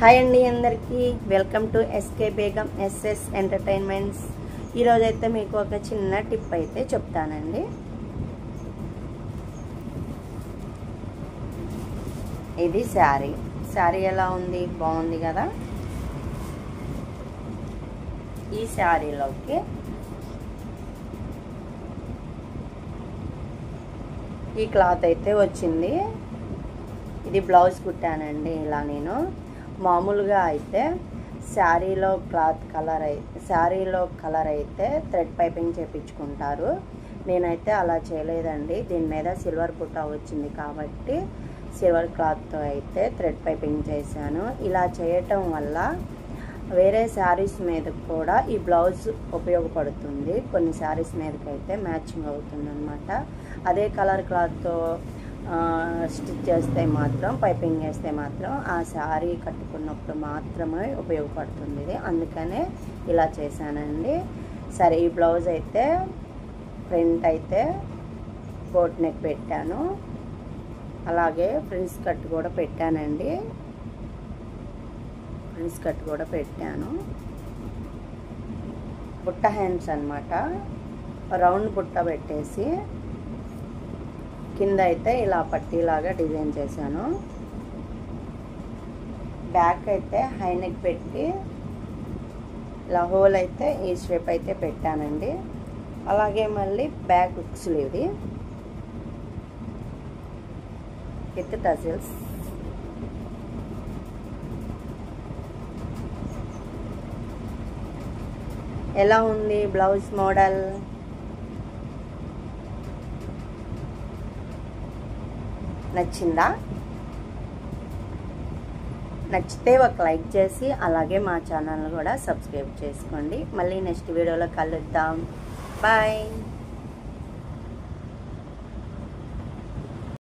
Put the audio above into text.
Hi అండి అందరికీ welcome to SK Begum SS entertainments. ఈరోజైతే మీకు ఒక చిన్న టిప్ అయితే చెప్తానండి. ఇది శారీ ఎలా ఉంది, బాగుంది కదా. ఈ శారీలోకి ఈ క్లాత్ అయితే వచ్చింది. ఇది బ్లౌజ్ కుట్టానండి. ఇలా నేను మామూలుగా అయితే శారీలో కలర్ అయితే థ్రెడ్ పైపింగ్ చేయించుకుంటారు. నేనైతే అలా చేయలేదండి. దీని మీద సిల్వర్ బుట్ట వచ్చింది కాబట్టి సిల్వర్ క్లాత్తో అయితే థ్రెడ్ పైపింగ్ చేశాను. ఇలా చేయటం వల్ల వేరే శారీస్ మీద కూడా ఈ బ్లౌజ్ ఉపయోగపడుతుంది. కొన్ని శారీస్ మీదకైతే మ్యాచింగ్ అవుతుంది అన్నమాట. అదే కలర్ క్లాత్తో స్టిచ్ చేస్తే మాత్రం, పైపింగ్ చేస్తే మాత్రం ఆ శారీ కట్టుకున్నప్పుడు మాత్రమే ఉపయోగపడుతుంది ఇది. అందుకనే ఇలా చేశానండి. సరే, ఈ బ్లౌజ్ అయితే ఫ్రంట్ అయితే బోట్ నెక్ పెట్టాను, అలాగే ఫ్రిల్స్ కట్ కూడా పెట్టానండి. ఫ్రిల్స్ కట్ కూడా పెట్టాను. బుట్ట హ్యాండ్స్ అన్నమాట. రౌండ్ బుట్ట పెట్టేసి కింద అయితే ఇలా పట్టీలాగా డిజైన్ చేశాను. బ్యాక్ అయితే హై నెక్ పెట్టి ఇలా హోల్ అయితే ఈ షేప్ అయితే పెట్టానండి. అలాగే మళ్ళీ బ్యాక్ హుక్ స్లీవ్ది విత్ టజిల్స్. ఎలా ఉంది బ్లౌజ్ మోడల్? నచ్చిందా? నచ్చితే ఒక లైక్ చేసి అలాగే మా ఛానల్ కూడా సబ్స్క్రైబ్ చేసుకోండి. మళ్ళీ నెక్స్ట్ వీడియోలో కలుద్దాం. బాయ్.